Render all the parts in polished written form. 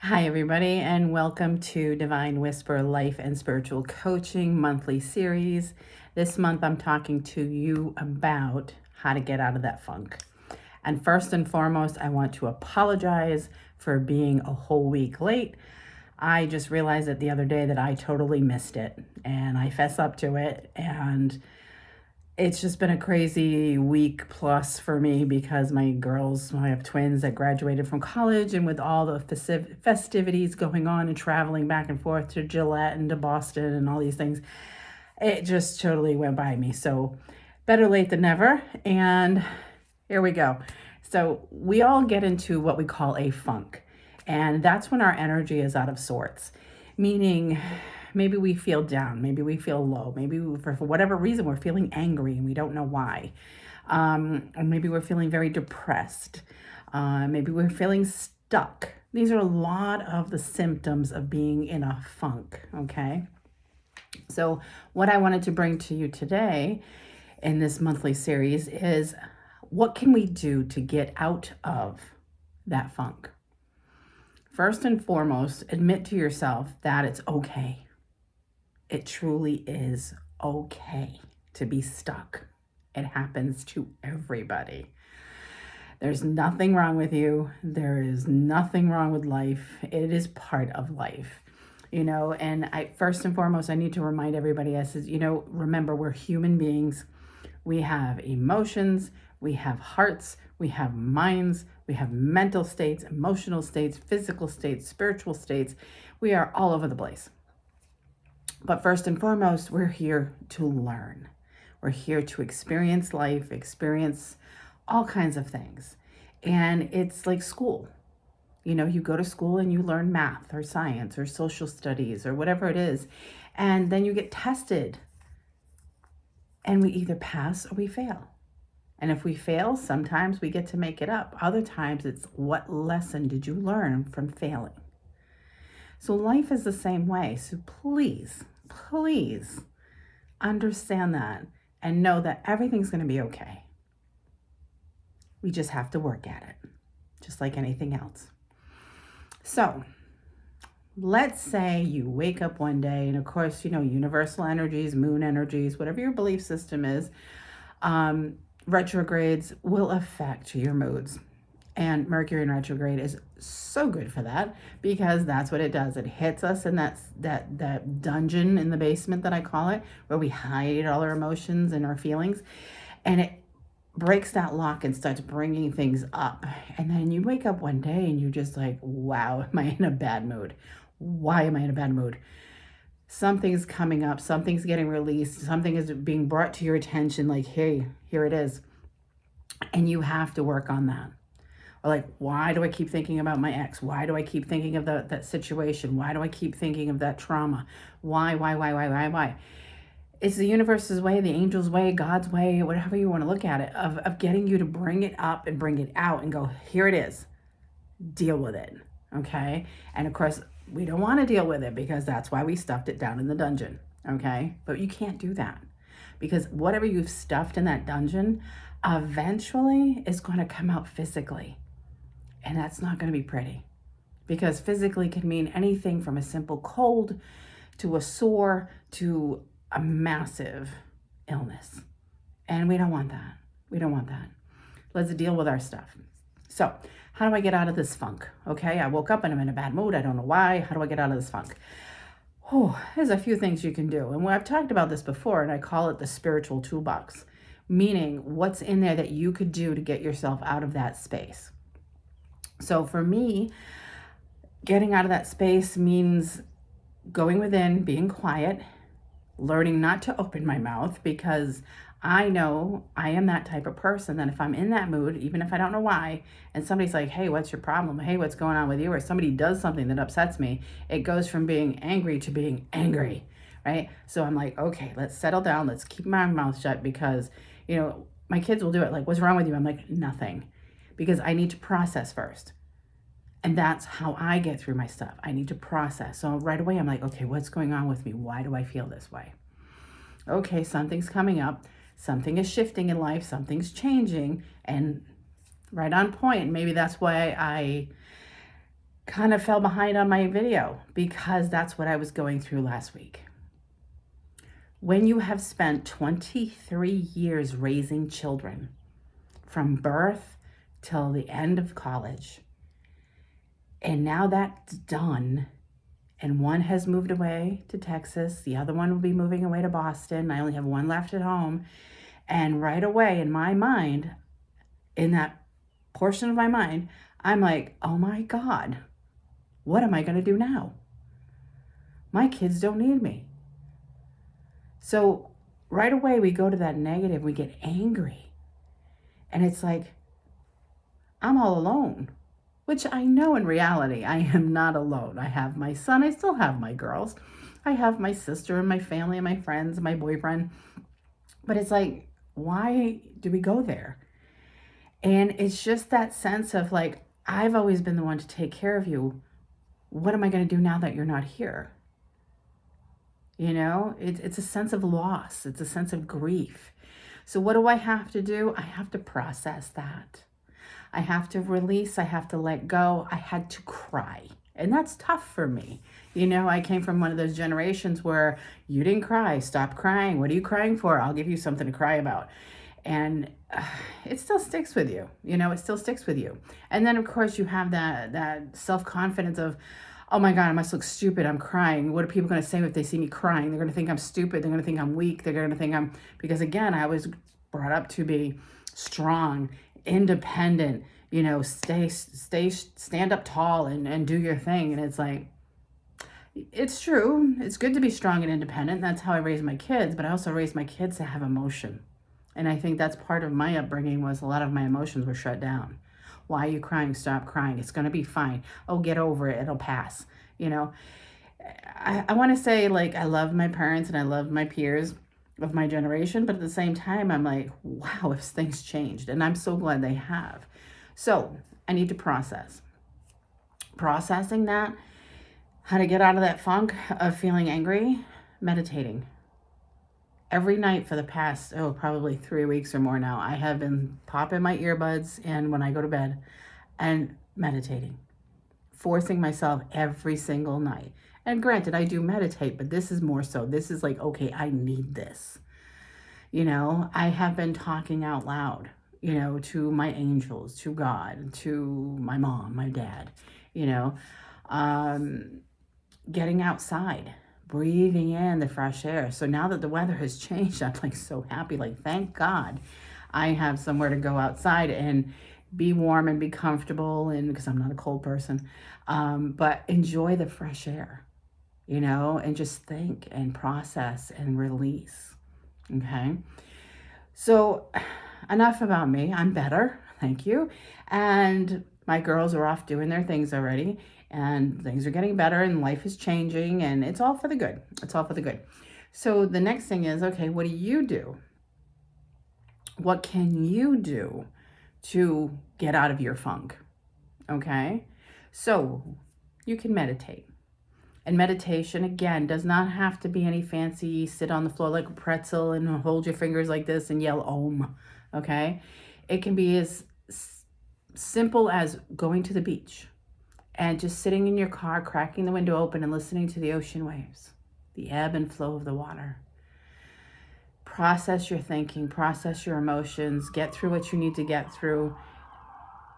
Hi, everybody, and welcome to Divine Whisper Life and Spiritual Coaching monthly series. This month, I'm talking to you about how to get out of that funk. And first and foremost, I want to apologize for being a whole week late. I just realized it the other day that I totally missed it, and I fess up to it. And it's just been a crazy week plus for me because I have twins that graduated from college, and with all the festivities going on and traveling back and forth to Gillette and to Boston and all these things, it just totally went by me. So better late than never. And here we go. So we all get into what we call a funk, and that's when our energy is out of sorts, meaning maybe we feel down, maybe we feel low, maybe for whatever reason we're feeling angry and we don't know why. Or maybe we're feeling very depressed. Maybe we're feeling stuck. These are a lot of the symptoms of being in a funk, okay? So, what I wanted to bring to you today in this monthly series is what can we do to get out of that funk? First and foremost, admit to yourself that it's okay. It truly is okay to be stuck. It happens to everybody. There's nothing wrong with you. There is nothing wrong with life. It is part of life. And first and foremost, I need to remind everybody, remember, we're human beings. We have emotions, we have hearts, we have minds, we have mental states, emotional states, physical states, spiritual states. We are all over the place. But first and foremost, we're here to learn. We're here to experience life, experience all kinds of things. And it's like school. You go to school and you learn math or science or social studies or whatever it is. And then you get tested. And we either pass or we fail. And if we fail, sometimes we get to make it up. Other times it's what lesson did you learn from failing? So life is the same way. So please understand that and know that everything's going to be okay. We just have to work at it, just like anything else. So let's say you wake up one day, and of course, universal energies, moon energies, whatever your belief system is, retrogrades will affect your moods. And Mercury in retrograde is so good for that because that's what it does. It hits us in that dungeon in the basement that I call it, where we hide all our emotions and our feelings. And it breaks that lock and starts bringing things up. And then you wake up one day and you're just like, wow, am I in a bad mood? Why am I in a bad mood? Something's coming up, something's getting released, something is being brought to your attention, like, hey, here it is. And you have to work on that. Or like, why do I keep thinking about my ex? Why do I keep thinking of that situation? Why do I keep thinking of that trauma? Why? It's the universe's way, the angel's way, God's way, whatever you want to look at it, of getting you to bring it up and bring it out and go, here it is. Deal with it, okay? And of course, we don't want to deal with it because that's why we stuffed it down in the dungeon, okay? But you can't do that because whatever you've stuffed in that dungeon eventually is going to come out physically. And that's not going to be pretty because physically can mean anything from a simple cold to a sore to a massive illness. And we don't want that. We don't want that. Let's deal with our stuff. So, how do I get out of this funk? Okay, I woke up and I'm in a bad mood. I don't know why. How do I get out of this funk? There's a few things you can do. And I've talked about this before, and I call it the spiritual toolbox, meaning what's in there that you could do to get yourself out of that space. So for me, getting out of that space means going within, being quiet, learning not to open my mouth because I know I am that type of person that if I'm in that mood, even if I don't know why, and somebody's like, hey, what's your problem? Hey, what's going on with you? Or somebody does something that upsets me, it goes from being angry to being angry, right? So I'm like, okay, let's settle down. Let's keep my mouth shut because, my kids will do it. Like, what's wrong with you? I'm like, nothing. Because I need to process first. And that's how I get through my stuff. I need to process. So right away, I'm like, okay, what's going on with me? Why do I feel this way? Okay, something's coming up. Something is shifting in life. Something's changing. And right on point. Maybe that's why I kind of fell behind on my video because that's what I was going through last week. When you have spent 23 years raising children from birth till the end of college, and now that's done, and one has moved away to Texas, the other one will be moving away to Boston. I only have one left at home. And right away in my mind, in that portion of my mind, I'm like, oh my God, what am I going to do now? My kids don't need me. So right away we go to that negative, we get angry. And it's like, I'm all alone, which I know in reality, I am not alone. I have my son, I still have my girls. I have my sister and my family and my friends and my boyfriend. But it's like, why do we go there? And it's just that sense of like, I've always been the one to take care of you. What am I going to do now that you're not here? You know, it's a sense of loss. It's a sense of grief. So what do I have to do? I have to process that. I have to release. I have to let go. I had to cry. And that's tough for me. You know, I came from one of those generations where you didn't cry. Stop crying. What are you crying for? I'll give you something to cry about. And it still sticks with you. You know, it still sticks with you. And then, of course, you have that self-confidence of, oh my God, I must look stupid. I'm crying. What are people going to say if they see me crying? They're going to think I'm stupid. They're going to think I'm weak. They're going to think because again, I was brought up to be strong, independent, you know, stand up tall and do your thing. And it's like, it's true. It's good to be strong and independent. That's how I raised my kids, but I also raised my kids to have emotion. And I think that's part of my upbringing was a lot of my emotions were shut down. Why are you crying? Stop crying. It's going to be fine. Oh, get over it. It'll pass. You know, I want to say like I love my parents and I love my peers of my generation, but at the same time, I'm like, wow, if things changed. And I'm so glad they have. So I need to process. Processing that, how to get out of that funk of feeling angry, meditating. Every night for the past, probably 3 weeks or more now, I have been popping my earbuds in when I go to bed and meditating, forcing myself every single night. And granted, I do meditate, but this is more so. This is like, okay, I need this. You know, I have been talking out loud, you know, to my angels, to God, to my mom, my dad, you know, getting outside, breathing in the fresh air. So now that the weather has changed, I'm like so happy. Like, thank God I have somewhere to go outside and be warm and be comfortable. And because I'm not a cold person, but enjoy the fresh air, you know, and just think and process and release. Okay. So enough about me. I'm better. Thank you. And my girls are off doing their things already. And things are getting better and life is changing and it's all for the good. It's all for the good. So the next thing is, okay, what do you do? What can you do to get out of your funk? Okay. So you can meditate. And meditation, again, does not have to be any fancy, sit on the floor like a pretzel and hold your fingers like this and yell Om. Okay. It can be as simple as going to the beach and just sitting in your car, cracking the window open and listening to the ocean waves, the ebb and flow of the water. Process your thinking, process your emotions, get through what you need to get through.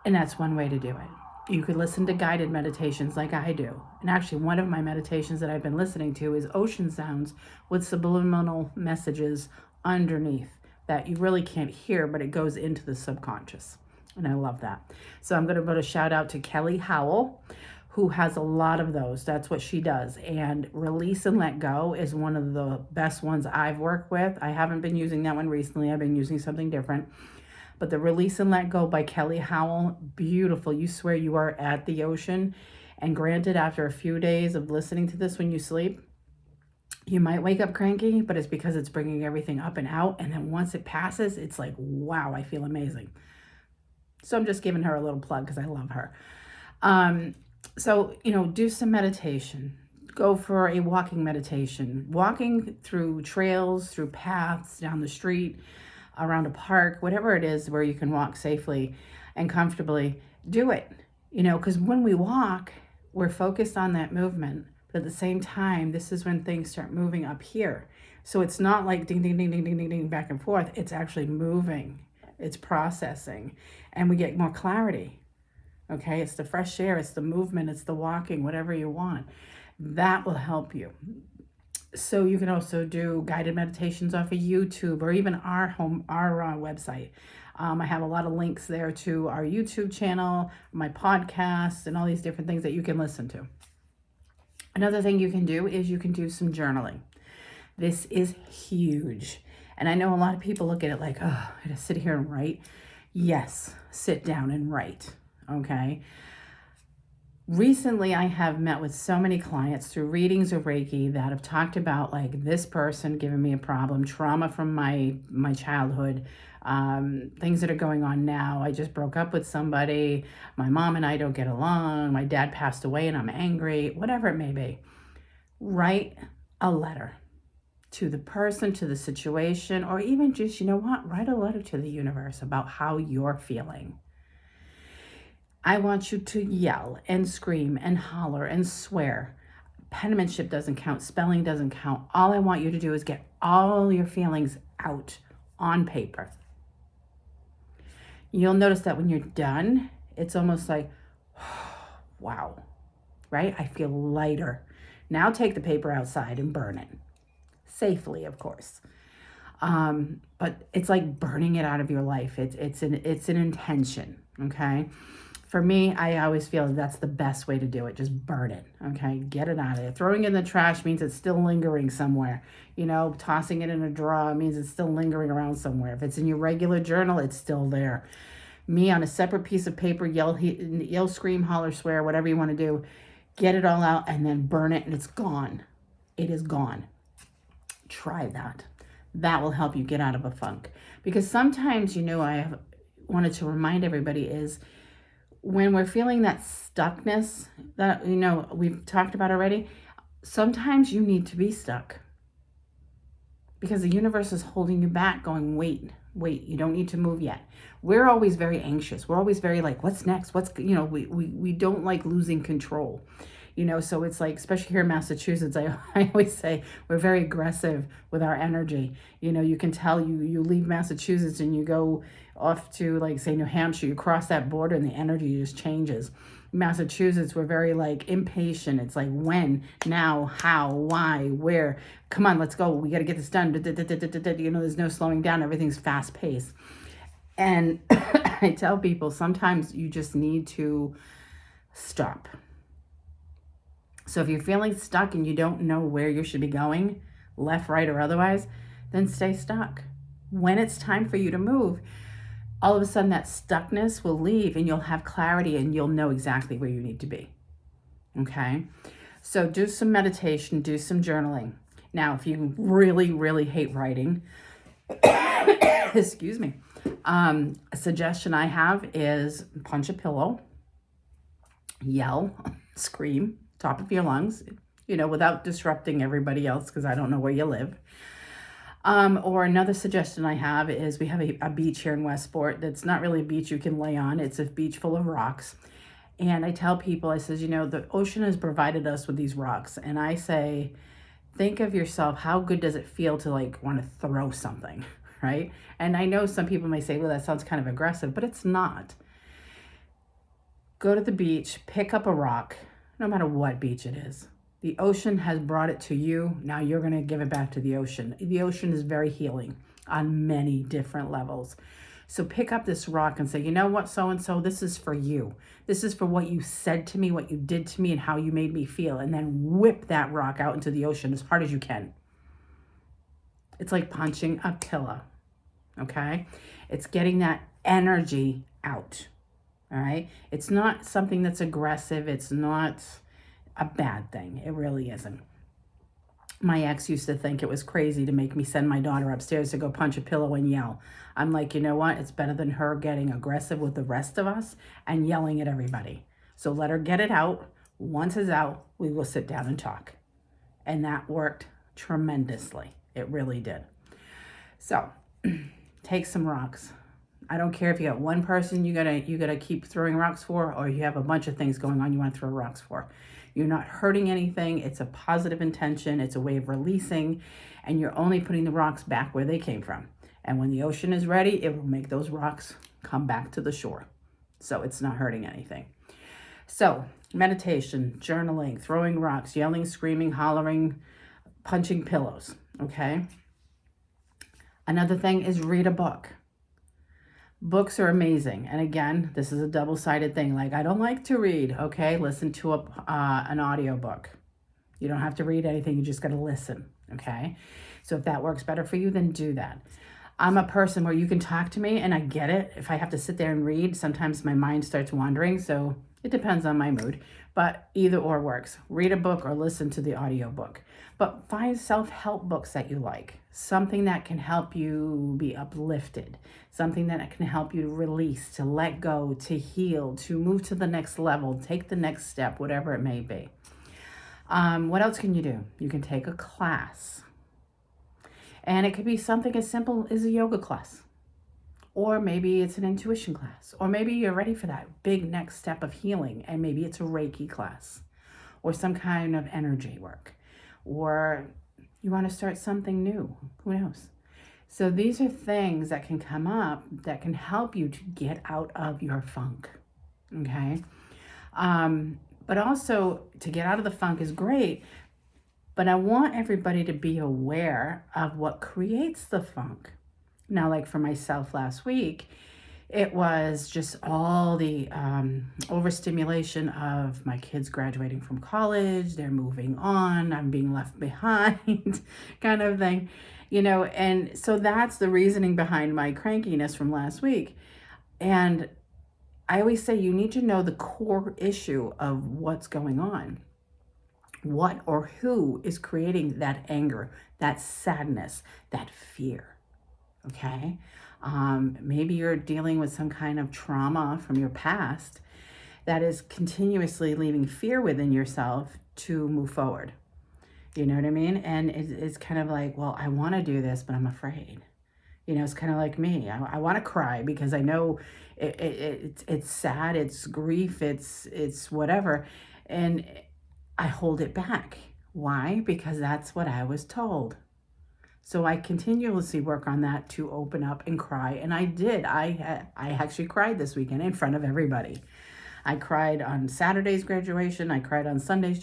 And that's one way to do it. You could listen to guided meditations like I do. And actually, one of my meditations that I've been listening to is ocean sounds with subliminal messages underneath that you really can't hear, but it goes into the subconscious. And I love that. So I'm going to put a shout out to Kelly Howell, who has a lot of those. That's what she does. And Release and Let Go is one of the best ones I've worked with. I haven't been using that one recently. I've been using something different. But the Release and Let Go by Kelly Howell, beautiful. You swear you are at the ocean. And granted, after a few days of listening to this when you sleep, you might wake up cranky, but it's because it's bringing everything up and out. And then once it passes, it's like, wow, I feel amazing. So I'm just giving her a little plug because I love her. So, you know, do some meditation. Go for a walking meditation. Walking through trails, through paths, down the street, around a park, whatever it is where you can walk safely and comfortably, do it. You know, because when we walk, we're focused on that movement, but at the same time, this is when things start moving up here. So it's not like ding, ding, ding, ding, ding, ding, ding, back and forth. It's actually moving. It's processing, and we get more clarity. Okay, it's the fresh air, it's the movement, it's the walking, whatever you want. That will help you. So you can also do guided meditations off of YouTube or even our website. I have a lot of links there to our YouTube channel, my podcast, and all these different things that you can listen to. Another thing you can do is you can do some journaling. This is huge. And I know a lot of people look at it like, oh, I gotta sit here and write. Yes, sit down and write, okay? Recently, I have met with so many clients through readings of Reiki that have talked about like this person giving me a problem, trauma from my childhood, things that are going on now. I just broke up with somebody. My mom and I don't get along. My dad passed away and I'm angry, whatever it may be. Write a letter to the person, to the situation, or even just, you know what, write a letter to the universe about how you're feeling. I want you to yell and scream and holler and swear. Penmanship doesn't count. Spelling doesn't count. All I want you to do is get all your feelings out on paper. You'll notice that when you're done, it's almost like, wow, right? I feel lighter. Now take the paper outside and burn it. Safely, of course. But it's like burning it out of your life. It's an intention, okay? For me, I always feel that's the best way to do it. Just burn it, okay? Get it out of there. Throwing it in the trash means it's still lingering somewhere. You know, tossing it in a drawer means it's still lingering around somewhere. If it's in your regular journal, it's still there. Me, on a separate piece of paper, yell, scream, holler, swear, whatever you want to do, get it all out and then burn it and it's gone. It is gone. Try that. That will help you get out of a funk. Because sometimes, you know, I have wanted to remind everybody is when we're feeling that stuckness that, you know, we've talked about already, sometimes you need to be stuck because the universe is holding you back going, wait, you don't need to move yet. We're always very anxious. We're always very like, what's next? We don't like losing control. You know, so it's like, especially here in Massachusetts, I always say we're very aggressive with our energy. You know, you can tell you leave Massachusetts and you go off to like, say, New Hampshire, you cross that border and the energy just changes. Massachusetts, we're very like impatient. It's like when, now, how, why, where, come on, let's go. We got to get this done. You know, there's no slowing down. Everything's fast paced. And I tell people sometimes you just need to stop. So if you're feeling stuck and you don't know where you should be going, left, right, or otherwise, then stay stuck. When it's time for you to move, all of a sudden that stuckness will leave and you'll have clarity and you'll know exactly where you need to be. Okay? So do some meditation, do some journaling. Now, if you really, really hate writing, excuse me, a suggestion I have is punch a pillow, yell, scream, top of your lungs, you know, without disrupting everybody else because I don't know where you live. Or another suggestion I have is we have a beach here in Westport that's not really a beach you can lay on. It's a beach full of rocks. And I tell people, I says, you know, the ocean has provided us with these rocks. And I say, think of yourself, how good does it feel to like want to throw something, right? And I know some people may say, well, that sounds kind of aggressive, but it's not. Go to the beach, pick up a rock, no matter what beach it is. The ocean has brought it to you. Now you're going to give it back to the ocean. The ocean is very healing on many different levels. So pick up this rock and say, you know what, so-and-so, this is for you. This is for what you said to me, what you did to me, and how you made me feel. And then whip that rock out into the ocean as hard as you can. It's like punching a pillow, okay? It's getting that energy out, all right? It's not something that's aggressive. It's not a bad thing. It really isn't. My ex used to think it was crazy to make me send my daughter upstairs to go punch a pillow and yell. I'm like, you know what? It's better than her getting aggressive with the rest of us and yelling at everybody. So let her get it out. Once it's out, we will sit down and talk. And that worked tremendously. It really did. So take some rocks. I don't care if you got one person you gotta keep throwing rocks for, or you have a bunch of things going on you want to throw rocks for. You're not hurting anything. It's a positive intention. It's a way of releasing, and you're only putting the rocks back where they came from. And when the ocean is ready, it will make those rocks come back to the shore. So it's not hurting anything. So meditation, journaling, throwing rocks, yelling, screaming, hollering, punching pillows, okay? Another thing is read a book. Books are amazing. And again, this is a double-sided thing. Like, I don't like to read, okay? Listen to an audiobook. You don't have to read anything. You just got to listen, okay? So if that works better for you, then do that. I'm a person where you can talk to me and I get it. If I have to sit there and read, sometimes my mind starts wandering. So it depends on my mood, but either or works. Read a book or listen to the audiobook. But find self-help books that you like. Something that can help you be uplifted. Something that can help you to release, to let go, to heal, to move to the next level, take the next step, whatever it may be. What else can you do? You can take a class. And it could be something as simple as a yoga class. Or maybe it's an intuition class. Or maybe you're ready for that big next step of healing. And maybe it's a Reiki class. Or some kind of energy work. Or you want to start something new. Who knows? So these are things that can come up that can help you to get out of your funk. Okay? But also, to get out of the funk is great. But I want everybody to be aware of what creates the funk. Now, like for myself last week, it was just all the overstimulation of my kids graduating from college, they're moving on, I'm being left behind, kind of thing, and so that's the reasoning behind my crankiness from last week. And I always say you need to know the core issue of what's going on. What or who is creating that anger, that sadness, that fear, okay? Maybe you're dealing with some kind of trauma from your past that is continuously leaving fear within yourself to move forward. You know what I mean? And it's kind of like, well, I want to do this, but I'm afraid. It's kind of like me. I want to cry because I know it's sad, it's grief, it's whatever. And I hold it back. Why? Because that's what I was told. So I continuously work on that to open up and cry. And I did. I actually cried this weekend in front of everybody. I cried on Saturday's graduation. I cried on Sunday's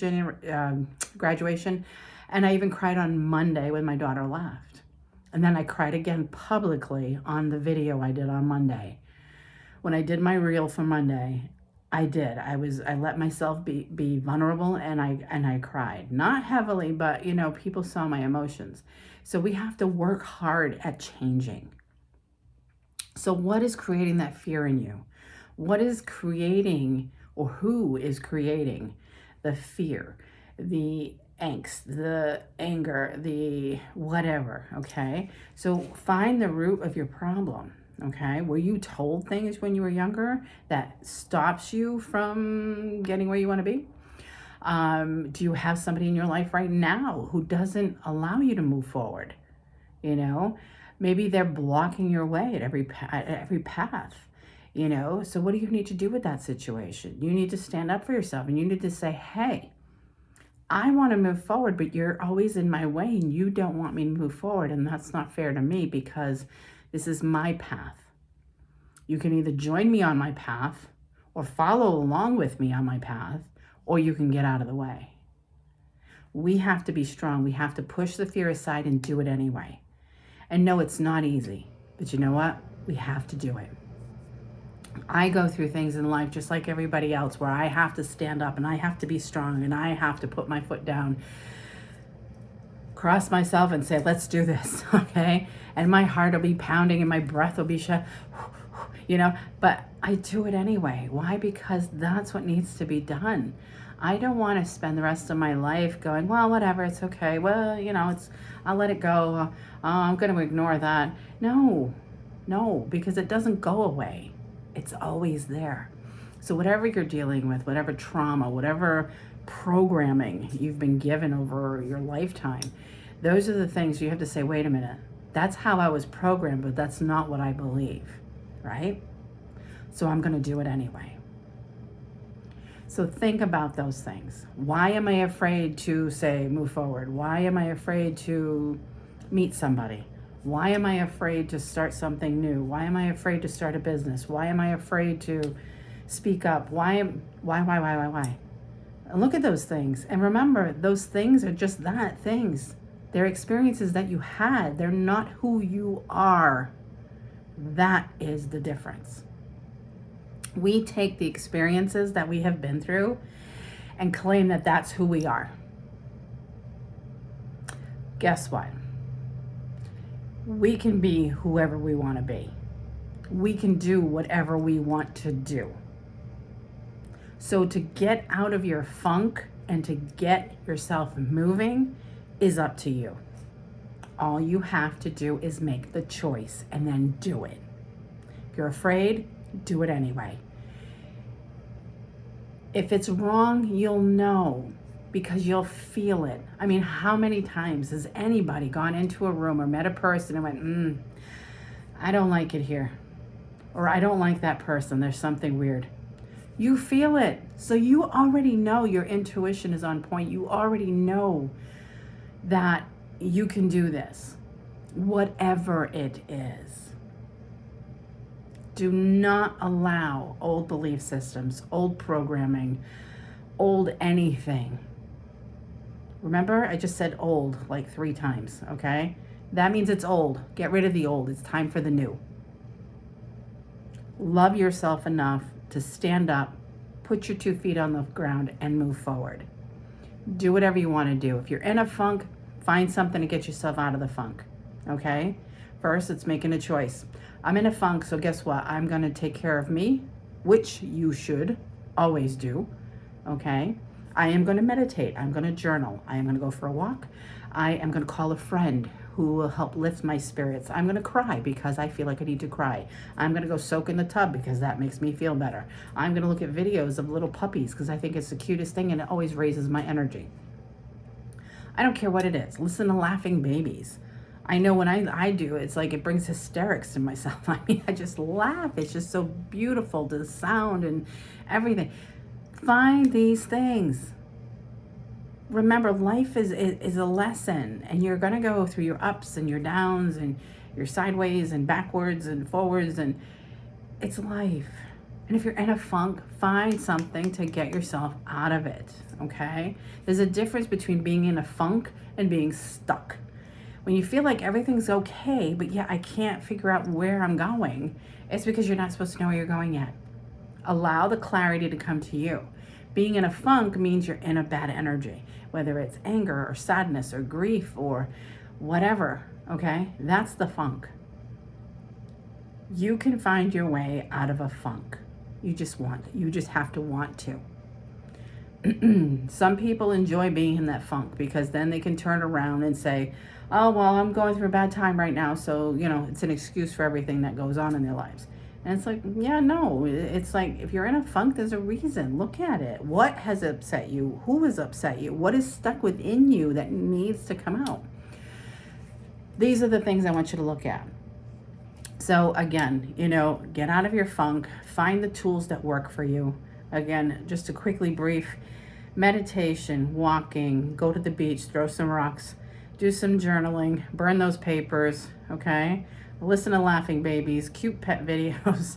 graduation. And I even cried on Monday when my daughter left. And then I cried again publicly on the video I did on Monday. When I did my reel for Monday, I did. I let myself be vulnerable, and I cried. Not heavily, but people saw my emotions. So we have to work hard at changing. So what is creating that fear in you? What is creating, or who is creating the fear, the angst, the anger, the whatever, okay? So find the root of your problem. Okay, were you told things when you were younger that stops you from getting where you want to be? Do you have somebody in your life right now who doesn't allow you to move forward? Maybe they're blocking your way at every path. So what do you need to do with that situation? You need to stand up for yourself, and you need to say, hey, I want to move forward, but you're always in my way and you don't want me to move forward. And that's not fair to me because this is my path. You can either join me on my path or follow along with me on my path, or you can get out of the way. We have to be strong. We have to push the fear aside and do it anyway. And no, it's not easy, but you know what? We have to do it. I go through things in life just like everybody else where I have to stand up and I have to be strong and I have to put my foot down, cross myself and say, let's do this, okay? And my heart will be pounding and my breath will be shut, but I do it anyway. Why? Because that's what needs to be done. I don't want to spend the rest of my life going, well, whatever, it's okay. Well, I'll let it go. I'm going to ignore that. No, because it doesn't go away. It's always there. So whatever you're dealing with, whatever trauma, whatever programming you've been given over your lifetime, those are the things you have to say, wait a minute, that's how I was programmed, but that's not what I believe. right? So I'm going to do it anyway. So think about those things. Why am I afraid to say move forward? Why am I afraid to meet somebody? Why am I afraid to start something new? Why am I afraid to start a business? Why am I afraid to speak up? Why? And look at those things. And remember, those things are just that, things. They're experiences that you had. They're not who you are. That is the difference. We take the experiences that we have been through and claim that that's who we are. Guess what? We can be whoever we want to be. We can do whatever we want to do. So to get out of your funk and to get yourself moving is up to you. All you have to do is make the choice and then do it. If you're afraid, do it anyway. If it's wrong, you'll know because you'll feel it. I mean, how many times has anybody gone into a room or met a person and went, I don't like it here. Or I don't like that person. There's something weird. You feel it. So you already know your intuition is on point. You already know that you can do this, whatever it is. Do not allow old belief systems, old programming, old anything. Remember, I just said old like 3 times, okay? That means it's old. Get rid of the old. It's time for the new. Love yourself enough to stand up, put your 2 feet on the ground, and move forward. Do whatever you want to do. If you're in a funk, find something to get yourself out of the funk, okay? First, it's making a choice. I'm in a funk, so guess what? I'm going to take care of me, which you should always do, okay? I am going to meditate. I'm going to journal. I am going to go for a walk. I am going to call a friend who will help lift my spirits. I'm going to cry because I feel like I need to cry. I'm going to go soak in the tub because that makes me feel better. I'm going to look at videos of little puppies because I think it's the cutest thing and it always raises my energy. I don't care what it is. Listen to laughing babies. I know when I do, it's like it brings hysterics to myself. I mean, I just laugh. It's just so beautiful, the sound and everything. Find these things. Remember, life is a lesson, and you're going to go through your ups and your downs and your sideways and backwards and forwards, and it's life. And if you're in a funk, find something to get yourself out of it, okay? There's a difference between being in a funk and being stuck. When you feel like everything's okay, but yeah, I can't figure out where I'm going, it's because you're not supposed to know where you're going yet. Allow the clarity to come to you. Being in a funk means you're in a bad energy, whether it's anger or sadness or grief or whatever, okay? That's the funk. You can find your way out of a funk. You just have to want to. Some people enjoy being in that funk because then they can turn around and say, oh, well, I'm going through a bad time right now, so, it's an excuse for everything that goes on in their lives. And it's like, yeah, no, it's like if you're in a funk, there's a reason. Look at it. What has upset you? Who has upset you? What is stuck within you that needs to come out? These are the things I want you to look at. So again, get out of your funk, find the tools that work for you. Again, just to quickly brief, meditation, walking, go to the beach, throw some rocks, do some journaling, burn those papers, okay? Listen to laughing babies, cute pet videos,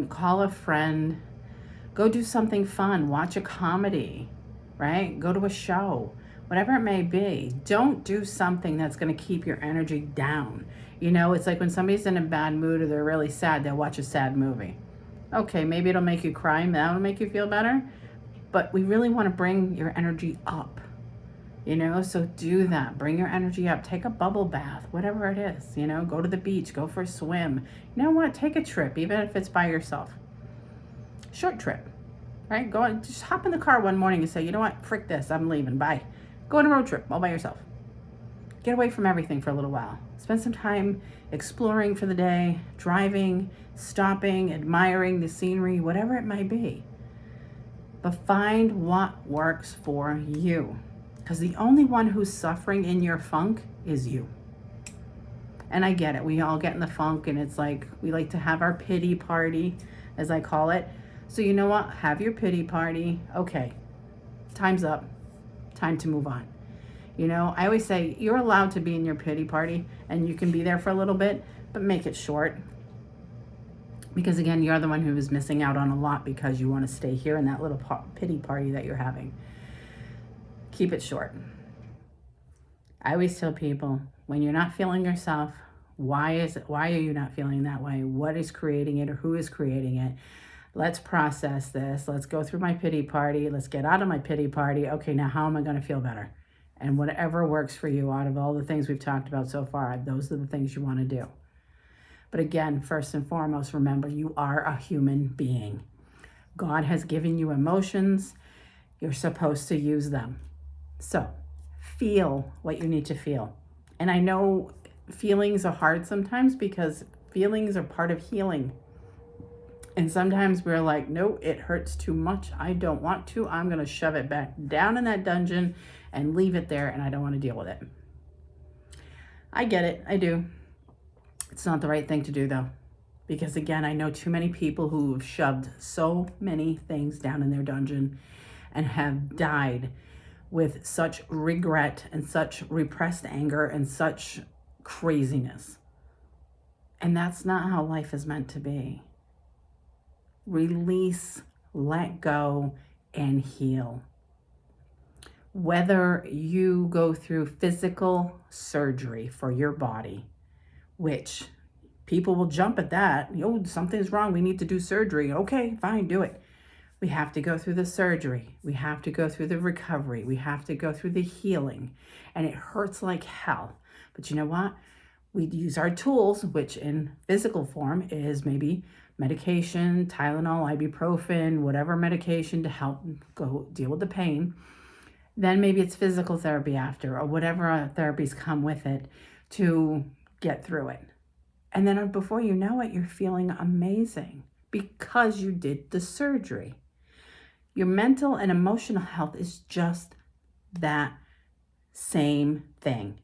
call a friend, go do something fun, watch a comedy, right? Go to a show, whatever it may be. Don't do something that's going to keep your energy down. It's like when somebody's in a bad mood or they're really sad, they'll watch a sad movie. Okay, maybe it'll make you cry, that'll make you feel better, but we really want to bring your energy up. So do that. Bring your energy up. Take a bubble bath, whatever it is. Go to the beach, go for a swim. You know what? Take a trip, even if it's by yourself. Short trip, right? Go on, just hop in the car one morning and say, you know what? Frick this. I'm leaving. Bye. Go on a road trip all by yourself. Get away from everything for a little while. Spend some time exploring for the day, driving, stopping, admiring the scenery, whatever it might be. But find what works for you. Because the only one who's suffering in your funk is you. And I get it. We all get in the funk, and it's like we like to have our pity party, as I call it. So you know what? Have your pity party. Okay, time's up. Time to move on. You know, I always say you're allowed to be in your pity party and you can be there for a little bit, but make it short. Because again, you're the one who is missing out on a lot because you want to stay here in that little pity party that you're having. Keep it short. I always tell people, when you're not feeling yourself, why are you not feeling that way? What is creating it, or who is creating it? Let's process this. Let's go through my pity party. Let's get out of my pity party. Okay, now how am I going to feel better? And whatever works for you out of all the things we've talked about so far, those are the things you want to do. But again, first and foremost, remember, you are a human being. God has given you emotions. You're supposed to use them. So feel what you need to feel. And I know feelings are hard sometimes because feelings are part of healing. And sometimes we're like, no, it hurts too much. I don't want to. I'm going to shove it back down in that dungeon and leave it there, and I don't want to deal with it. I get it. I do. It's not the right thing to do, though. Because again, I know too many people who have shoved so many things down in their dungeon and have died with such regret and such repressed anger and such craziness. And that's not how life is meant to be. Release, let go, and heal. Whether you go through physical surgery for your body, which people will jump at that. Oh, something's wrong. We need to do surgery. Okay, fine, do it. We have to go through the surgery. We have to go through the recovery. We have to go through the healing. And it hurts like hell. But you know what? We use our tools, which in physical form is maybe medication, Tylenol, ibuprofen, whatever medication to help go deal with the pain. Then maybe it's physical therapy after, or whatever therapies come with it to get through it. And then before you know it, you're feeling amazing because you did the surgery. Your mental and emotional health is just that same thing.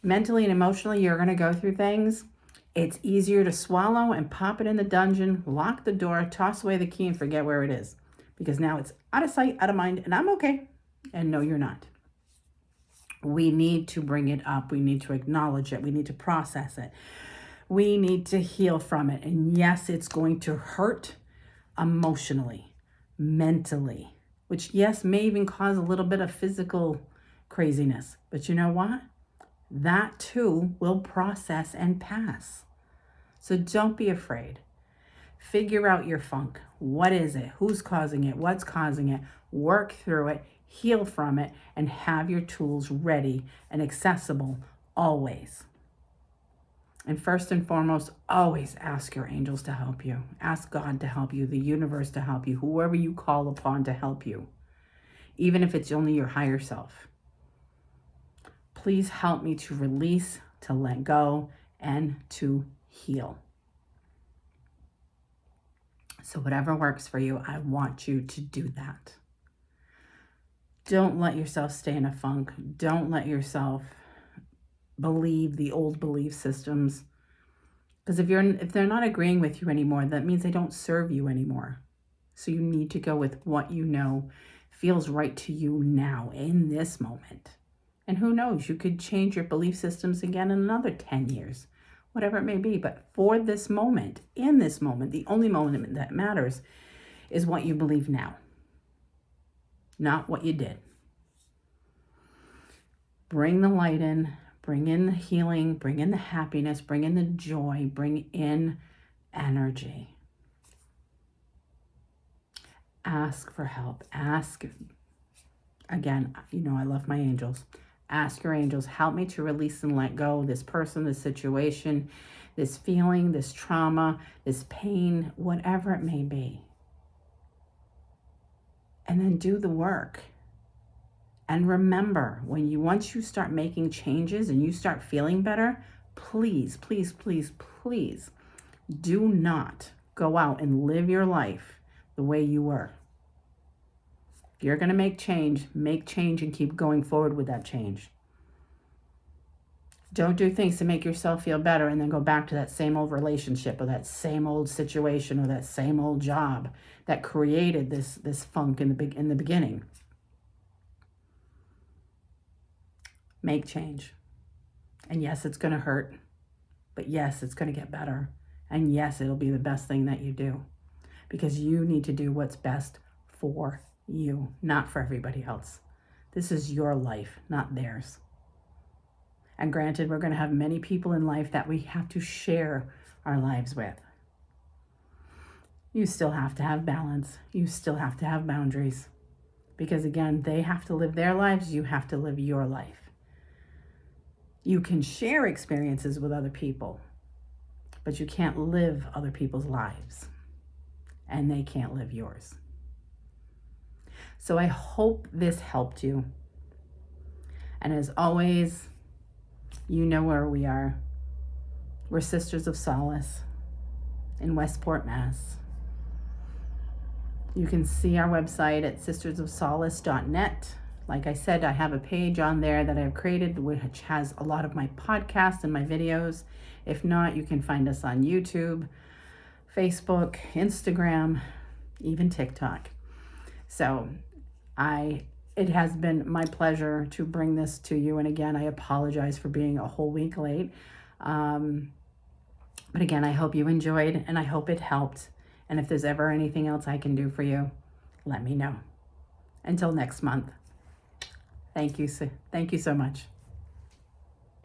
Mentally and emotionally, you're going to go through things. It's easier to swallow and pop it in the dungeon, lock the door, toss away the key, and forget where it is. Because now it's out of sight, out of mind, and I'm okay. And no, you're not. We need to bring it up. We need to acknowledge it. We need to process it. We need to heal from it. And yes, it's going to hurt emotionally, mentally, which yes, may even cause a little bit of physical craziness. But you know what? That too will process and pass. So don't be afraid. Figure out your funk. What is it? Who's causing it? What's causing it? Work through it, heal from it, and have your tools ready and accessible always. And first and foremost, always ask your angels to help you. Ask God to help you, the universe to help you, whoever you call upon to help you, even if it's only your higher self. Please help me to release, to let go, and to heal. So whatever works for you, I want you to do that. Don't let yourself stay in a funk. Don't let yourself believe the old belief systems. Because if they're not agreeing with you anymore, that means they don't serve you anymore. So you need to go with what you know feels right to you now, in this moment. And who knows, you could change your belief systems again in another 10 years, whatever it may be. But for this moment, in this moment, the only moment that matters is what you believe now, not what you did. Bring the light in, bring in the healing, bring in the happiness, bring in the joy, bring in energy. Ask for help. Ask, again, I love my angels. Ask your angels, help me to release and let go this person, this situation, this feeling, this trauma, this pain, whatever it may be. And then do the work. And remember, once you start making changes and you start feeling better, please, please, please, please do not go out and live your life the way you were. If you're going to make change and keep going forward with that change. Don't do things to make yourself feel better and then go back to that same old relationship or that same old situation or that same old job that created this funk in the beginning. Make change. And yes, it's going to hurt. But yes, it's going to get better. And yes, it'll be the best thing that you do. Because you need to do what's best for you, not for everybody else. This is your life, not theirs. And granted, we're going to have many people in life that we have to share our lives with. You still have to have balance. You still have to have boundaries. Because again, they have to live their lives. You have to live your life. You can share experiences with other people, but you can't live other people's lives. And they can't live yours. So I hope this helped you. And as always, you know where we are. We're Sisters of Solace in Westport, Mass. You can see our website at sistersofsolace.net. Like I said, I have a page on there that I've created which has a lot of my podcasts and my videos. If not, you can find us on YouTube, Facebook, Instagram, even TikTok. So it has been my pleasure to bring this to you. And again, I apologize for being a whole week late. But again, I hope you enjoyed and I hope it helped. And if there's ever anything else I can do for you, let me know. Until next month. Thank you so much.